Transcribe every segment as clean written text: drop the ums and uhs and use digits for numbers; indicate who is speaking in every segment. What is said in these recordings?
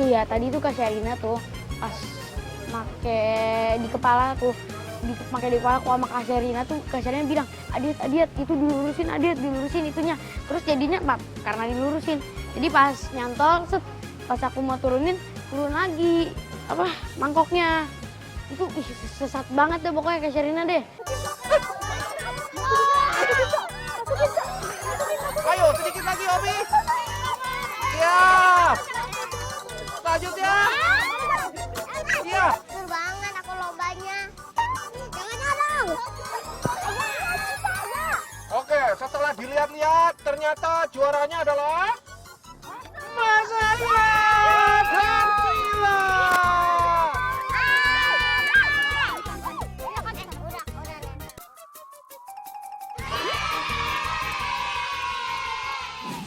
Speaker 1: tuh ya, tadi tuh Kak Sherina tuh pas make di kepala tuh, pakai di kepala aku sama Kak Sherina tuh, Kak Sherina bilang, Adiat itu dilurusin, Adiat dilurusin itunya. Terus jadinya karena dilurusin. Jadi pas nyantol, pas aku mau turun lagi mangkoknya. Itu sesat banget deh pokoknya Kak Sherina deh.
Speaker 2: Ayo sedikit lagi Obi. Iya. Lanjut ya. Iya.
Speaker 3: Seru banget aku lombanya. Jangan nyolong.
Speaker 2: Oke, setelah dilihat-lihat ternyata juaranya adalah Mas Ayat Hansila.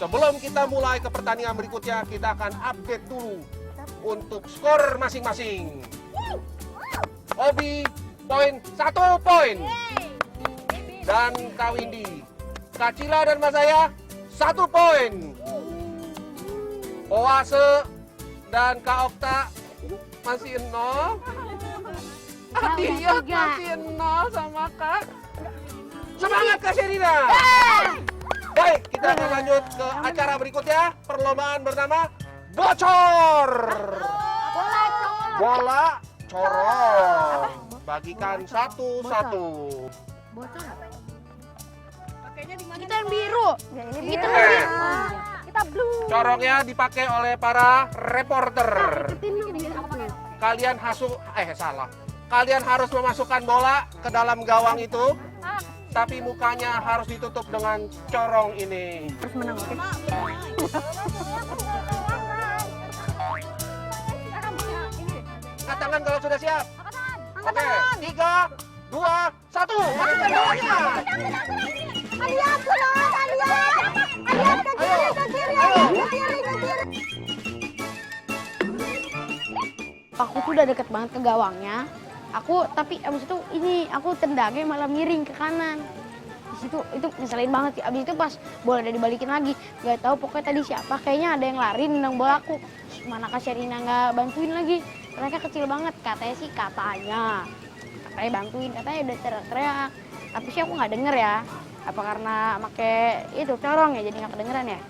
Speaker 2: Sebelum kita mulai ke pertandingan berikutnya, kita akan update dulu untuk skor masing-masing. Obi poin 1 poin. Dan Kak Windy, Kak Cila dan Mas Aya 1 poin. Oase dan Kak Okta masih 0. Adiat masih 0 sama Kak. Semangat Kak Sherina. Baik, kita akan lanjut ke acara berikutnya. Perlombaan bernama Bocor. Bola corong. Bagikan satu-satu.
Speaker 1: Kita yang biru. Kita
Speaker 3: Kita blue.
Speaker 2: Corongnya dipakai oleh para reporter. Kalian Kalian harus memasukkan bola ke dalam gawang itu. Tapi mukanya harus ditutup dengan corong ini.
Speaker 1: Terus menang, oke?
Speaker 2: Angkat tangan kalau sudah siap. Oke, 3, 2, 1. Masukkan bolanya.
Speaker 3: Adiat keluar, Adiat. Adiat ke kiri, ke kiri, ke kiri, ke kiri.
Speaker 1: Aku tuh udah deket banget ke gawangnya. Tapi abis itu aku tendangnya malah miring ke kanan. Di situ itu ngeselin banget sih. Abis itu pas bola udah dibalikin lagi, nggak tahu pokoknya tadi siapa, kayaknya ada yang lari nendang bola aku. Mana Kak Sherina nggak bantuin lagi. Mereka kecil banget katanya sih, katanya bantuin, katanya udah teriak-teriak. Tapi sih aku nggak denger ya. Apa karena pakai itu corong ya jadi nggak kedengeran ya?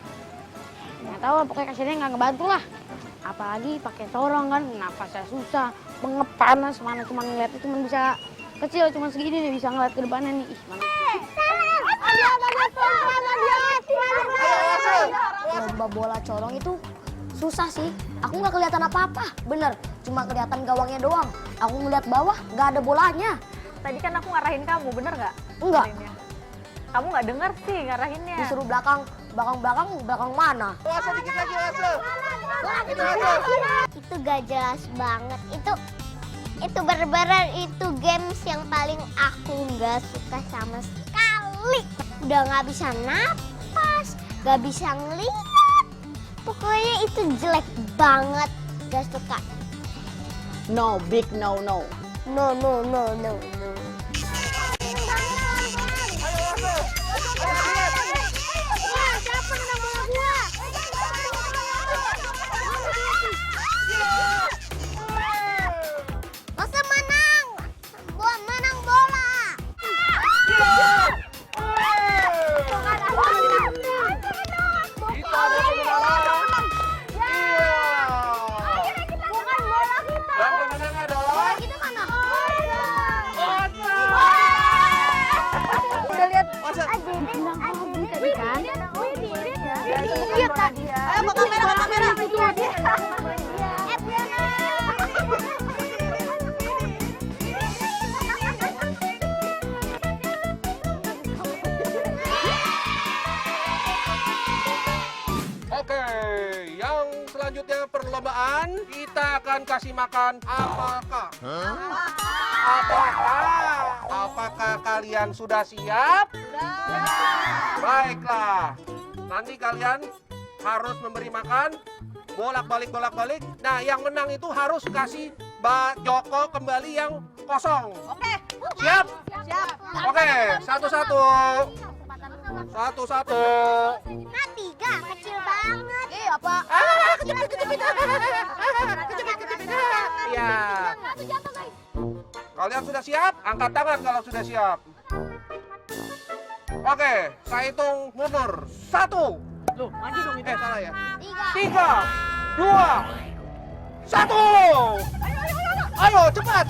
Speaker 1: Nggak tahu, pokoknya Kak Sherina nggak ngebantu lah. Apalagi pakai corong kan, nafasnya susah, panas, mana cuma ngeliat itu cuma bisa kecil, cuma segini nih bisa ngeliat ke depannya nih. Ih, mana?
Speaker 3: Lomba bola corong itu susah sih. Aku nggak kelihatan apa-apa, bener. Cuma kelihatan gawangnya doang. Aku ngeliat bawah, nggak ada bolanya.
Speaker 4: Tadi kan aku ngarahin kamu, bener nggak?
Speaker 3: Enggak.
Speaker 4: Kamu nggak denger sih ngarahinnya.
Speaker 3: Disuruh belakang mana?
Speaker 2: Oase dikit lagi, Oase.
Speaker 3: Itu gak jelas banget. Itu bener-bener itu games yang paling aku nggak suka sama sekali. Udah nggak bisa napas, nggak bisa ngeliat. Pokoknya itu jelek banget. Gak suka.
Speaker 4: No, big no.
Speaker 3: No. Siapa kena bola gua? Masa menang bola.
Speaker 2: Kita ada kemenangan. Iya.
Speaker 3: Bukan bola kita.
Speaker 2: Dan pemenang adalah
Speaker 3: Bola kita mana?
Speaker 2: Oase.
Speaker 4: Udah lihat?
Speaker 2: Oase.
Speaker 1: Tadi kan?
Speaker 3: Iya, Kak.
Speaker 4: Ayo ke kamera.
Speaker 2: Oke, yang selanjutnya perlombaan kita akan kasih makan apakah? Apakah kalian sudah siap? Baiklah. Nanti kalian harus memberi makan bolak-balik. Nah, yang menang itu harus kasih Joko kembali yang kosong.
Speaker 4: Oke.
Speaker 2: Siap?
Speaker 4: Siap.
Speaker 2: Oke, satu-satu.
Speaker 3: Nah, 3 kecil banget.
Speaker 4: Apa?
Speaker 2: Ah, Iya. Kalian sudah siap? Angkat tangan kalau sudah siap. Oke, saya hitung mundur. 1.
Speaker 4: Loh, maju dong itu.
Speaker 2: Salah ya.
Speaker 3: 3.
Speaker 2: 2, 1. Ayo, cepat.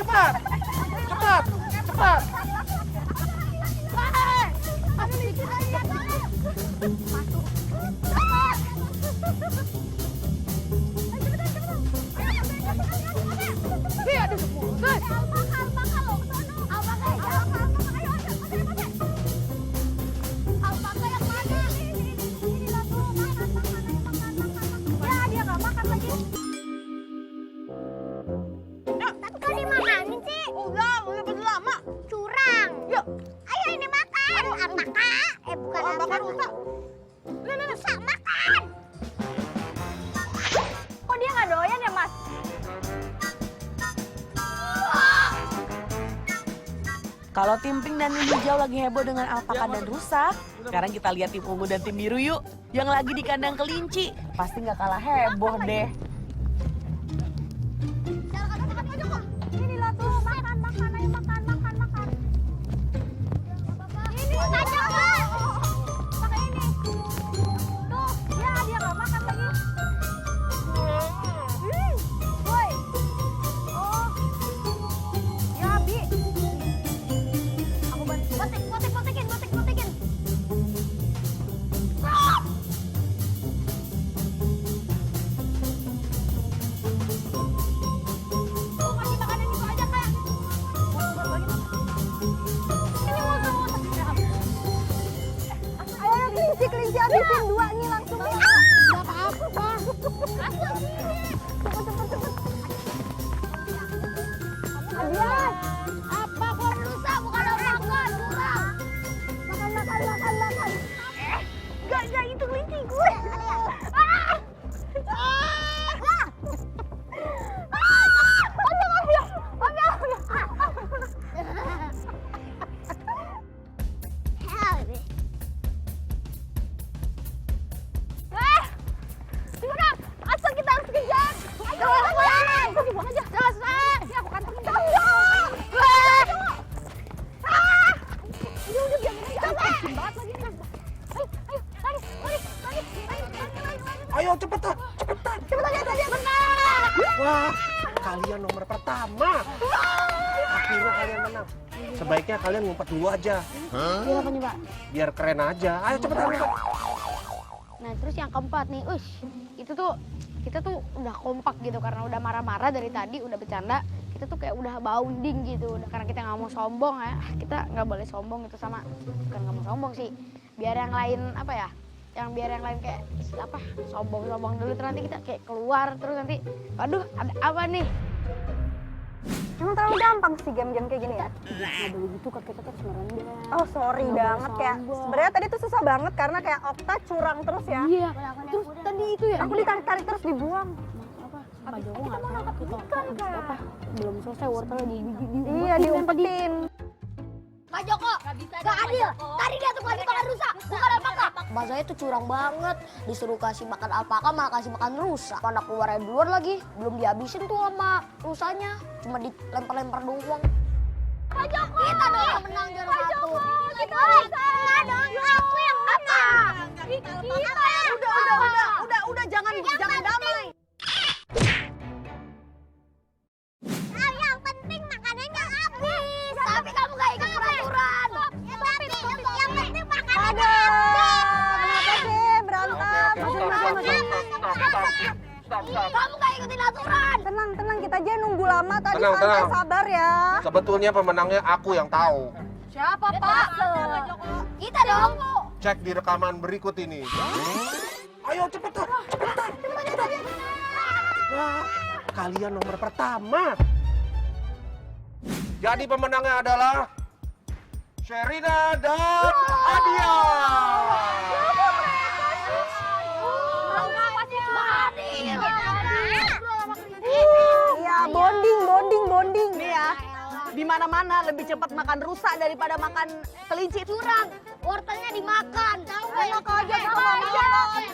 Speaker 3: Kok dimakanin sih? Udah lama. Curang. Yuk. Ayo ini makan. Apakah? Bukan apakah rusak. Rusak makan.
Speaker 4: Kok dia nggak doyan ya, Mas?
Speaker 5: Kalau tim pink dan tim hijau lagi heboh dengan alpaka dan rusa, sekarang kita lihat tim ungu dan tim biru yuk. Yang lagi di kandang kelinci, pasti nggak kalah heboh deh.
Speaker 3: Ini lah tuh makan, ayo makan. Ini aja Kak. Pakai ini. Tuh, ya dia nggak makan lagi. Woi. Oh. Ya, Bi. Aku botikin. Kasih makanan itu aja, Kak. Ini musuh. Ayo kelinci habisin 2 nih langsung. Enggak apa-apa, Bang. Cepet. Adian. Apa kok rusak bukan makan, kurang. Makan. Enggak itu kelinci gue. Asal kita harus kejar. Ayo, buang aja. Selesai. Ya, aku kantongin. Udah biarin aja. Asin banget lagi nih. Ayo, lari.
Speaker 2: Ayo, cepetan.
Speaker 3: Cepetan ya, tadi menang.
Speaker 2: Wah, kalian nomor pertama. Akhirnya kalian menang. Sebaiknya kalian ngumpet dulu aja.
Speaker 1: Biar apa nih, Pak?
Speaker 2: Biar keren aja. Ayo cepetan.
Speaker 1: Nah, terus yang keempat nih, itu tuh kita tuh udah kompak gitu karena udah marah-marah dari tadi, udah bercanda. Kita tuh kayak udah bonding gitu, udah karena kita nggak mau sombong ya. Kita nggak boleh sombong itu sama, bukan nggak mau sombong sih. Biar yang lain apa ya? Biar yang lain kayak apa? Sombong dulu terus nanti kita kayak keluar terus nanti, waduh ada apa nih?
Speaker 6: Emang terlalu gampang sih game-game kayak gini ya?
Speaker 1: Nggak boleh gitu kak, kita kan cuma rendah.
Speaker 6: Oh sorry
Speaker 1: Nggak
Speaker 6: banget
Speaker 1: boleh
Speaker 6: kayak
Speaker 1: sombong.
Speaker 6: sebenarnya tadi tuh susah banget karena kayak Okta curang terus ya.
Speaker 1: Iya, terus tadi itu ya.
Speaker 6: Aku ditarik-tarik terus dibuang.
Speaker 1: Pak Joko nggak tahu kita apa belum selesai wortelnya di
Speaker 6: Iya diumpetin.
Speaker 3: Pak Joko, gak adil. Tadi dia tuh kasih makan rusa, bukan alpaka.
Speaker 7: Mas saya tuh curang banget, disuruh kasih makan alpaka malah kasih makan rusa. Mana keluarnya duluan lagi, belum dihabisin tuh sama rusanya, cuma dilempar-lempar doang.
Speaker 3: Pak Joko, kita dong yang menang juara 1. Kita dong, aku yang menang.
Speaker 6: Udah jangan damai.
Speaker 3: Yang penting makanannya habis. Tapi kamu gak ikut peraturan. Tapi yang penting makanannya habis.
Speaker 6: Kenapa sih berantem?
Speaker 2: Stop.
Speaker 3: Kamu gak ikutin aturan.
Speaker 6: Tenang kita aja nunggu lama tadi
Speaker 2: Tenang,
Speaker 6: santai
Speaker 2: tenang.
Speaker 6: sabar ya.
Speaker 2: Sebetulnya pemenangnya aku yang tahu.
Speaker 6: Siapa Pak?
Speaker 3: Kita dong.
Speaker 2: Cek di rekaman berikut ini. Ayo cepetan. Wah, kalian nomor pertama. Jadi pemenangnya adalah Sherina dan Adia.
Speaker 6: Iya bonding nih ya. Di mana-mana lebih cepat makan rusa daripada makan kelinci.
Speaker 3: Curang, wortelnya dimakan. Tahu nggak?
Speaker 6: Enak aja,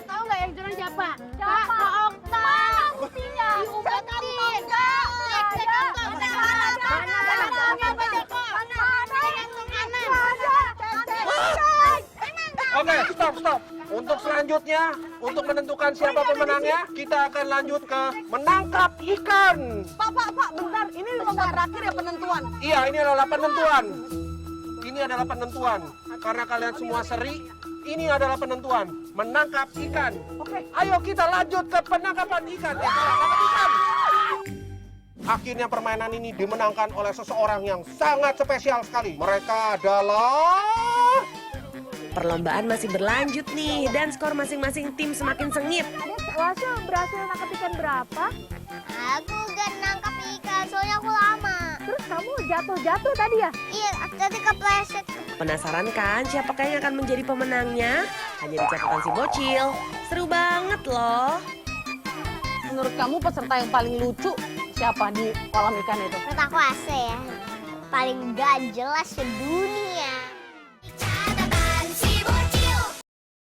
Speaker 3: Tahu nggak yang curang siapa? Kak Okta.
Speaker 2: stop. Untuk selanjutnya, untuk menentukan siapa pemenangnya, kita akan lanjut ke menangkap ikan.
Speaker 6: Pak, bentar. Ini lomba terakhir ya penentuan.
Speaker 2: Iya, ini adalah penentuan. Ini adalah penentuan. Karena kalian semua seri, ini adalah penentuan. Menangkap ikan.
Speaker 6: Oke.
Speaker 2: Ayo kita lanjut ke penangkapan ikan. Tangkap ikan. Akhirnya permainan ini dimenangkan oleh seseorang yang sangat spesial sekali. Mereka adalah...
Speaker 8: Perlombaan masih berlanjut nih dan skor masing-masing tim semakin sengit.
Speaker 4: Wasil berhasil nangkep ikan berapa?
Speaker 3: Aku gak nangkap ikan, soalnya aku lama.
Speaker 4: Terus kamu jatuh tadi ya?
Speaker 3: Iya, tadi kepleset.
Speaker 8: Penasaran kan siapakah yang akan menjadi pemenangnya? Hanya di catatan si Bocil. Seru banget loh.
Speaker 6: Menurut kamu peserta yang paling lucu siapa di kolam ikan itu?
Speaker 3: Menurut aku AC ya. Paling gak jelas sedunia.